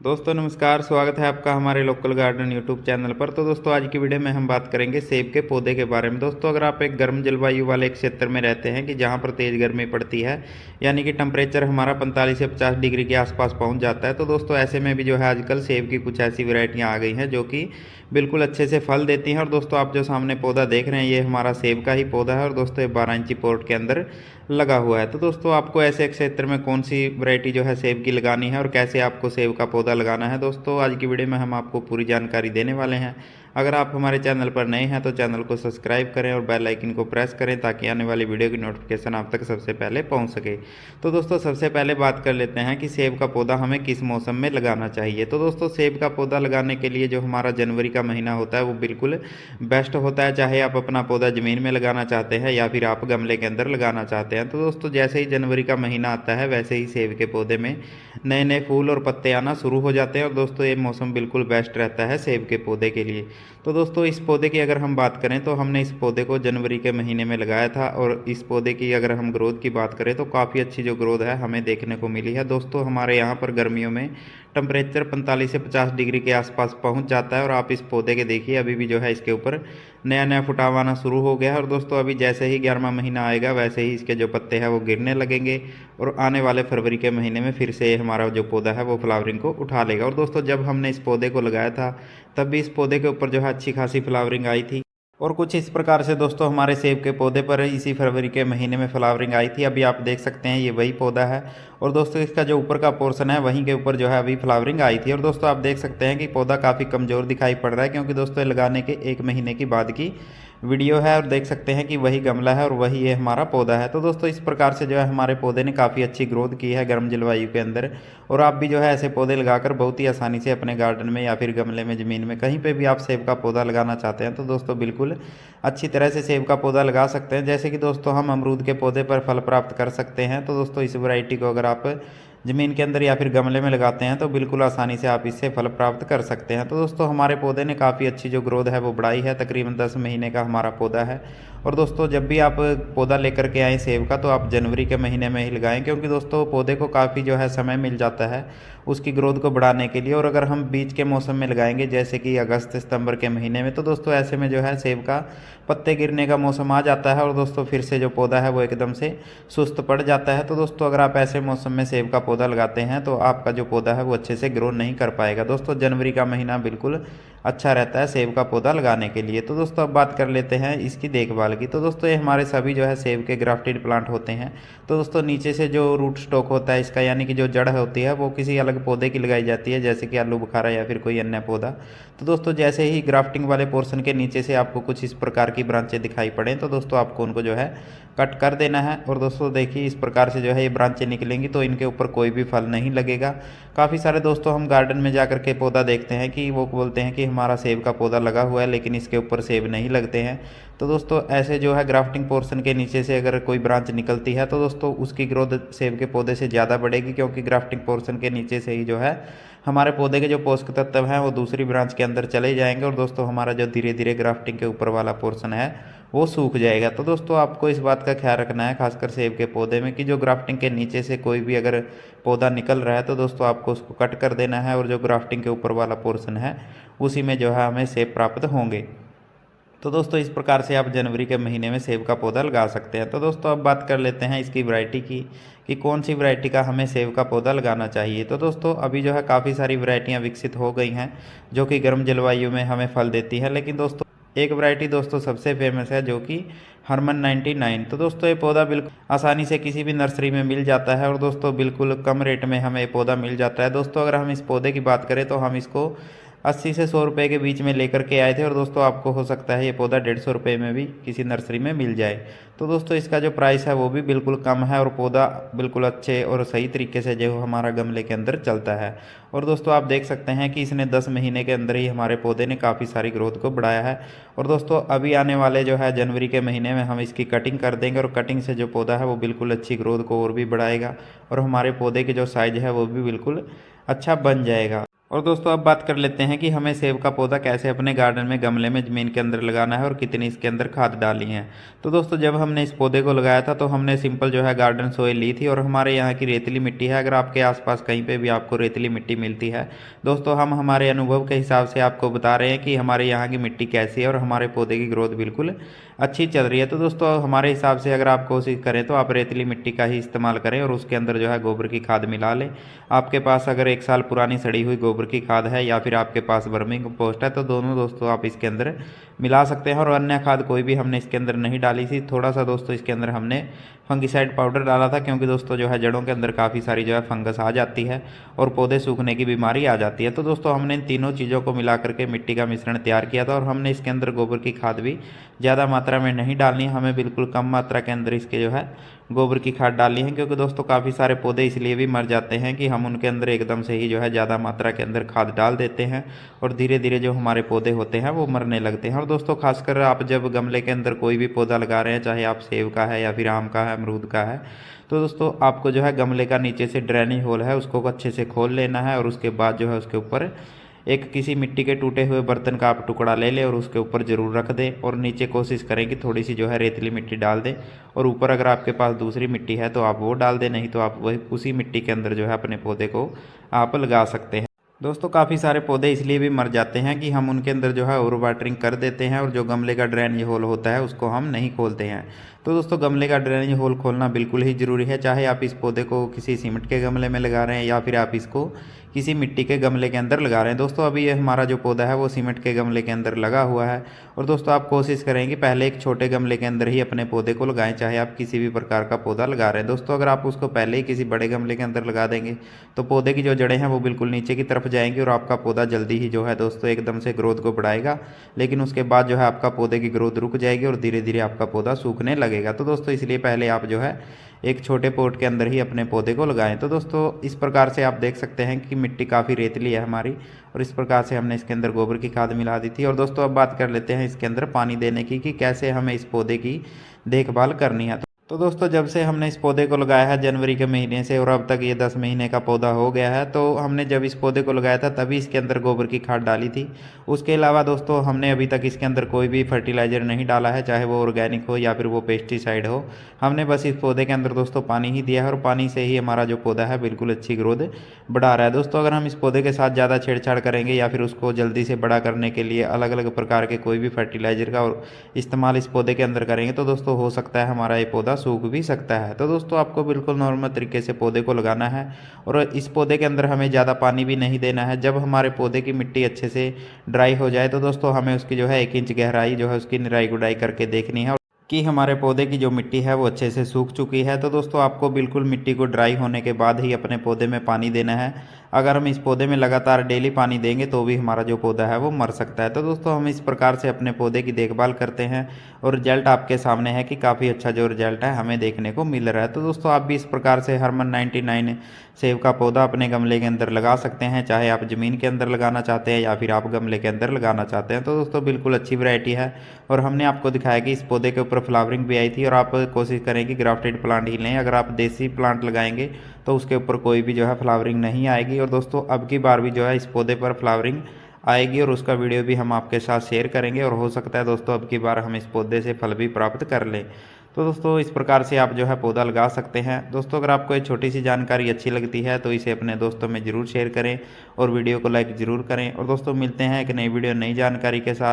दोस्तों नमस्कार, स्वागत है आपका हमारे लोकल गार्डन यूट्यूब चैनल पर। तो दोस्तों आज की वीडियो में हम बात करेंगे सेब के पौधे के बारे में। दोस्तों अगर आप एक गर्म जलवायु वाले एक क्षेत्र में रहते हैं कि जहां पर तेज़ गर्मी पड़ती है, यानी कि टेम्परेचर हमारा 45 से 50 डिग्री के आसपास पहुंच जाता है, तो दोस्तों ऐसे में भी जो है आजकल सेब की कुछ ऐसी वैरायटियाँ आ गई हैं जो कि बिल्कुल अच्छे से फल देती हैं। और दोस्तों आप जो सामने पौधा देख रहे हैं ये हमारा सेब का ही पौधा है और दोस्तों ये 12 इंची पॉट के अंदर लगा हुआ है। तो दोस्तों आपको ऐसे क्षेत्र में कौन सी वैरायटी जो है सेब की लगानी है और कैसे आपको सेब का पौधा लगाना है, दोस्तों आज की वीडियो में हम आपको पूरी जानकारी देने वाले हैं। अगर आप हमारे चैनल पर नए हैं तो चैनल को सब्सक्राइब करें और बेल आइकन को प्रेस करें ताकि आने वाली वीडियो की नोटिफिकेशन आप तक सबसे पहले पहुंच सके। तो दोस्तों सबसे पहले बात कर लेते हैं कि सेब का पौधा हमें किस मौसम में लगाना चाहिए। तो दोस्तों सेब का पौधा लगाने के लिए जो हमारा जनवरी का महीना होता है वो बिल्कुल बेस्ट होता है, चाहे आप अपना पौधा ज़मीन में लगाना चाहते हैं या फिर आप गमले के अंदर लगाना चाहते हैं। तो दोस्तों जैसे ही जनवरी का महीना आता है वैसे ही सेब के पौधे में नए नए फूल और पत्ते आना शुरू हो जाते हैं और दोस्तों ये मौसम बिल्कुल बेस्ट रहता है सेब के पौधे के लिए। तो दोस्तों इस पौधे की अगर हम बात करें तो हमने इस पौधे को जनवरी के महीने में लगाया था और इस पौधे की अगर हम ग्रोथ की बात करें तो काफ़ी अच्छी जो ग्रोथ है हमें देखने को मिली है। दोस्तों हमारे यहाँ पर गर्मियों में टेम्परेचर 45 से 50 डिग्री के आसपास पहुँच जाता है और आप इस पौधे के देखिए अभी भी जो है इसके ऊपर नया नया फुटाव आना शुरू हो गया है। और दोस्तों अभी जैसे ही 11वां महीना आएगा वैसे ही इसके जो पत्ते हैं वो गिरने लगेंगे और आने वाले फरवरी के महीने में फिर से हमारा जो पौधा है वो फ्लावरिंग को उठा लेगा। और दोस्तों जब हमने इस पौधे को लगाया था तब भी इस पौधे के ऊपर जो है अच्छी खासी फ्लावरिंग आई थी और कुछ इस प्रकार से दोस्तों हमारे सेब के पौधे पर इसी फरवरी के महीने में फ्लावरिंग आई थी। अभी आप देख सकते हैं ये वही पौधा है और दोस्तों इसका जो ऊपर का पोर्शन है वहीं के ऊपर जो है अभी फ्लावरिंग आई थी। और दोस्तों आप देख सकते हैं कि पौधा काफ़ी कमज़ोर दिखाई पड़ रहा है क्योंकि दोस्तों ये लगाने के 1 महीने की बाद की वीडियो है और देख सकते हैं कि वही गमला है और वही ये हमारा पौधा है। तो दोस्तों इस प्रकार से जो है हमारे पौधे ने काफ़ी अच्छी ग्रोथ की है गर्म जलवायु के अंदर और आप भी जो है ऐसे पौधे लगाकर बहुत ही आसानी से अपने गार्डन में या फिर गमले में ज़मीन में कहीं पे भी आप सेब का पौधा लगाना चाहते हैं तो दोस्तों बिल्कुल अच्छी तरह से सेब का पौधा लगा सकते हैं। जैसे कि दोस्तों हम अमरूद के पौधे पर फल प्राप्त कर सकते हैं, तो दोस्तों इस वैरायटी को अगर आप ज़मीन के अंदर या फिर गमले में लगाते हैं तो बिल्कुल आसानी से आप इससे फल प्राप्त कर सकते हैं। तो दोस्तों हमारे पौधे ने काफ़ी अच्छी जो ग्रोथ है वो बढ़ाई है, तकरीबन 10 महीने का हमारा पौधा है। और दोस्तों जब भी आप पौधा लेकर के आएँ सेब का तो आप जनवरी के महीने में ही लगाएं क्योंकि दोस्तों पौधे को काफ़ी जो है समय मिल जाता है उसकी ग्रोथ को बढ़ाने के लिए। और अगर हम बीच के मौसम में लगाएंगे जैसे कि अगस्त सितंबर के महीने में तो दोस्तों ऐसे में जो है सेब का पत्ते गिरने का मौसम आ जाता है और दोस्तों फिर से जो पौधा है वो एकदम से सुस्त पड़ जाता है। तो दोस्तों अगर आप ऐसे मौसम में सेब का पौधा लगाते हैं तो आपका जो पौधा है वो अच्छे से ग्रो नहीं कर पाएगा। दोस्तों जनवरी का महीना बिल्कुल अच्छा रहता है सेब का पौधा लगाने के लिए। तो दोस्तों अब बात कर लेते हैं इसकी देखभाल की। तो दोस्तों ये हमारे सभी जो है सेब के ग्राफ्टेड प्लांट होते हैं। तो दोस्तों नीचे से जो रूट स्टॉक होता है इसका, यानी कि जो जड़ होती है वो किसी अलग पौधे की लगाई जाती है जैसे कि आलू बुखारा या फिर कोई अन्य पौधा। तो दोस्तों जैसे ही ग्राफ्टिंग वाले पोर्शन के नीचे से आपको कुछ इस प्रकार की ब्रांचें दिखाई पड़ें तो दोस्तों आपको उनको जो है कट कर देना है। और दोस्तों देखिए इस प्रकार से जो है ये ब्रांचें निकलेंगी तो इनके ऊपर कोई भी फल नहीं लगेगा। काफ़ी सारे दोस्तों हम गार्डन में जा कर के पौधा देखते हैं कि वो बोलते हैं कि हमारा सेब का पौधा लगा हुआ है लेकिन इसके ऊपर सेब नहीं लगते हैं। तो दोस्तों ऐसे जो है ग्राफ्टिंग पोर्शन के नीचे से अगर कोई ब्रांच निकलती है तो दोस्तों उसकी ग्रोथ सेब के पौधे से ज़्यादा बढ़ेगी क्योंकि ग्राफ्टिंग पोर्शन के नीचे से ही जो है हमारे पौधे के जो पोषक तत्व हैं वो दूसरी ब्रांच के अंदर चले जाएंगे और दोस्तों हमारा जो धीरे धीरे ग्राफ्टिंग के ऊपर वाला पोर्शन है वो सूख जाएगा। तो दोस्तों आपको इस बात का ख्याल रखना है खासकर सेब के पौधे में कि जो ग्राफ्टिंग के नीचे से कोई भी अगर पौधा निकल रहा है तो दोस्तों आपको उसको कट कर देना है और जो ग्राफ्टिंग के ऊपर वाला पोर्शन है उसी में जो है हमें सेब प्राप्त होंगे। तो दोस्तों इस प्रकार से आप जनवरी के महीने में सेब का पौधा लगा सकते हैं। तो दोस्तों अब बात कर लेते हैं इसकी वैरायटी की कि कौन सी वैरायटी का हमें सेब का पौधा लगाना चाहिए। तो दोस्तों अभी जो है काफ़ी सारी वैरायटियां विकसित हो गई हैं जो कि गर्म जलवायु में हमें फल देती है, लेकिन दोस्तों एक वैरायटी दोस्तों सबसे फेमस है जो कि हरमन 99। तो दोस्तों ये पौधा बिल्कुल आसानी से किसी भी नर्सरी में मिल जाता है और दोस्तों बिल्कुल कम रेट में हमें पौधा मिल जाता है। दोस्तों अगर हम इस पौधे की बात करें तो हम इसको 80 से 100 रुपये के बीच में लेकर के आए थे और दोस्तों आपको हो सकता है ये पौधा 150 रुपये में भी किसी नर्सरी में मिल जाए। तो दोस्तों इसका जो प्राइस है वो भी बिल्कुल कम है और पौधा बिल्कुल अच्छे और सही तरीके से जो हमारा गमले के अंदर चलता है। और दोस्तों आप देख सकते हैं कि इसने 10 महीने के अंदर ही हमारे पौधे ने काफ़ी सारी ग्रोथ को बढ़ाया है। और दोस्तों अभी आने वाले जो है जनवरी के महीने में हम इसकी कटिंग कर देंगे और कटिंग से जो पौधा है वो बिल्कुल अच्छी ग्रोथ को और भी बढ़ाएगा और हमारे पौधे की जो साइज है वो भी बिल्कुल अच्छा बन जाएगा। और दोस्तों अब बात कर लेते हैं कि हमें सेब का पौधा कैसे अपने गार्डन में गमले में ज़मीन के अंदर लगाना है और कितनी इसके अंदर खाद डाली है। तो दोस्तों जब हमने इस पौधे को लगाया था तो हमने सिंपल जो है गार्डन सोइल ली थी और हमारे यहाँ की रेतीली मिट्टी है। अगर आपके आसपास कहीं पे भी आपको रेतीली मिट्टी मिलती है दोस्तों, हम हमारे अनुभव के हिसाब से आपको बता रहे हैं कि हमारे यहाँ की मिट्टी कैसी है और हमारे पौधे की ग्रोथ बिल्कुल अच्छी चल रही है। तो दोस्तों हमारे हिसाब से अगर आप कोशिश करें तो आप रेतीली मिट्टी का ही इस्तेमाल करें और उसके अंदर जो है गोबर की खाद मिला लें। आपके पास अगर 1 साल पुरानी सड़ी हुई गोबर की खाद है या फिर आपके पास वर्मी कंपोस्ट है तो दोनों दोस्तों आप इसके अंदर मिला सकते हैं। और अन्य खाद कोई भी हमने इसके अंदर नहीं डाली थी। थोड़ा सा दोस्तों इसके अंदर हमने फंगिसाइड पाउडर डाला था, क्योंकि दोस्तों जो है जड़ों के अंदर काफ़ी सारी जो है फंगस आ जाती है और पौधे सूखने की बीमारी आ जाती है। तो दोस्तों हमने इन तीनों चीज़ों को मिला करके मिट्टी का मिश्रण तैयार किया था और हमने इसके अंदर गोबर की खाद भी ज़्यादा मात्रा में नहीं डालनी है, हमें बिल्कुल कम मात्रा के अंदर इसके जो है गोबर की खाद डालनी है। क्योंकि दोस्तों काफ़ी सारे पौधे इसलिए भी मर जाते हैं कि हम उनके अंदर एकदम से ही जो है ज़्यादा मात्रा के अंदर खाद डाल देते हैं और धीरे धीरे जो हमारे पौधे होते हैं वो मरने लगते हैं। और दोस्तों खासकर आप जब गमले के अंदर कोई भी पौधा लगा रहे हैं, चाहे आप सेब का है या फिर आम का है, अमरूद का है, तो दोस्तों आपको जो है गमले का नीचे से ड्रेनेज होल है उसको अच्छे से खोल लेना है और उसके बाद जो है उसके ऊपर एक किसी मिट्टी के टूटे हुए बर्तन का आप टुकड़ा ले लें और उसके ऊपर ज़रूर रख दें और नीचे कोशिश करें कि थोड़ी सी जो है रेतीली मिट्टी डाल दें और ऊपर अगर आपके पास दूसरी मिट्टी है तो आप वो डाल दें, नहीं तो आप वही उसी मिट्टी के अंदर जो है अपने पौधे को आप लगा सकते हैं। दोस्तों काफ़ी सारे पौधे इसलिए भी मर जाते हैं कि हम उनके अंदर जो है ओवर वाटरिंग कर देते हैं और जो गमले का ड्रेनेज होल होता है उसको हम नहीं खोलते हैं। तो दोस्तों गमले का ड्रेनेज होल खोलना बिल्कुल ही ज़रूरी है, चाहे आप इस पौधे को किसी सीमेंट के गमले में लगा रहे हैं या फिर आप इसको किसी मिट्टी के गमले के अंदर लगा रहे हैं। दोस्तों अभी ये हमारा जो पौधा है वो सीमेंट के गमले के अंदर लगा हुआ है और दोस्तों आप कोशिश करें कि पहले एक छोटे गमले के अंदर ही अपने पौधे को लगाएं, चाहे आप किसी भी प्रकार का पौधा लगा रहे हैं। दोस्तों अगर आप उसको पहले ही किसी बड़े गमले के अंदर लगा देंगे तो पौधे की जो जड़ें हैं वो बिल्कुल नीचे की तरफ जाएंगी और आपका पौधा जल्दी ही जो है दोस्तों एकदम से ग्रोथ को बढ़ाएगा, लेकिन उसके बाद जो है आपका पौधे की ग्रोथ रुक जाएगी और धीरे धीरे आपका पौधा सूखने लगेगा। तो दोस्तों इसलिए पहले आप जो है एक छोटे पॉट के अंदर ही अपने पौधे को लगाएं। तो दोस्तों इस प्रकार से आप देख सकते हैं कि मिट्टी काफ़ी रेतली है हमारी और इस प्रकार से हमने इसके अंदर गोबर की खाद मिला दी थी। और दोस्तों अब बात कर लेते हैं इसके अंदर पानी देने की कि कैसे हमें इस पौधे की देखभाल करनी है। तो दोस्तों जब से हमने इस पौधे को लगाया है जनवरी के महीने से और अब तक ये 10 महीने का पौधा हो गया है, तो हमने जब इस पौधे को लगाया था तभी इसके अंदर गोबर की खाद डाली थी। उसके अलावा दोस्तों हमने अभी तक इसके अंदर कोई भी फर्टिलाइज़र नहीं डाला है, चाहे वो ऑर्गेनिक हो या फिर वो पेस्टिसाइड हो। हमने बस इस पौधे के अंदर दोस्तों पानी ही दिया है और पानी से ही हमारा जो पौधा है बिल्कुल अच्छी ग्रोथ बढ़ा रहा है। दोस्तों अगर हम इस पौधे के साथ ज़्यादा छेड़छाड़ करेंगे या फिर उसको जल्दी से बड़ा करने के लिए अलग अलग प्रकार के कोई भी फर्टिलाइज़र का इस्तेमाल इस पौधे के अंदर करेंगे तो दोस्तों हो सकता है हमारा ये पौधा सूख भी सकता है। तो दोस्तों आपको बिल्कुल नॉर्मल तरीके से पौधे को लगाना है और इस पौधे के अंदर हमें ज़्यादा पानी भी नहीं देना है। जब हमारे पौधे की मिट्टी अच्छे से ड्राई हो जाए तो दोस्तों हमें उसकी जो है 1 इंच गहराई जो है उसकी निराई गुड़ाई करके देखनी है कि हमारे पौधे की जो मिट्टी है वो अच्छे से सूख चुकी है। तो दोस्तों आपको बिल्कुल मिट्टी को ड्राई होने के बाद ही अपने पौधे में पानी देना है। अगर हम इस पौधे में लगातार डेली पानी देंगे तो भी हमारा जो पौधा है वो मर सकता है। तो दोस्तों हम इस प्रकार से अपने पौधे की देखभाल करते हैं और रिजल्ट आपके सामने है कि काफ़ी अच्छा जो रिजल्ट है हमें देखने को मिल रहा है। तो दोस्तों आप भी इस प्रकार से हरमन 99 सेब का पौधा अपने गमले के अंदर लगा सकते हैं, चाहे आप ज़मीन के अंदर लगाना चाहते हैं या फिर आप गमले के अंदर लगाना चाहते हैं। तो दोस्तों बिल्कुल अच्छी वैरायटी है और हमने आपको दिखाया कि इस पौधे के ऊपर फ्लावरिंग भी आई थी और आप कोशिश करें कि ग्राफ्टेड प्लांट ही लें। अगर आप देसी प्लांट लगाएंगे तो उसके ऊपर कोई भी जो है फ्लावरिंग नहीं आएगी। और दोस्तों अब की बार भी जो है इस पौधे पर फ्लावरिंग आएगी और उसका वीडियो भी हम आपके साथ शेयर करेंगे और हो सकता है दोस्तों अब की बार हम इस पौधे से फल भी प्राप्त कर लें। तो दोस्तों इस प्रकार से आप जो है पौधा लगा सकते हैं। दोस्तों अगर आपको ये छोटी सी जानकारी अच्छी लगती है तो इसे अपने दोस्तों में ज़रूर शेयर करें और वीडियो को लाइक ज़रूर करें। और दोस्तों मिलते हैं एक नई वीडियो नई जानकारी के साथ।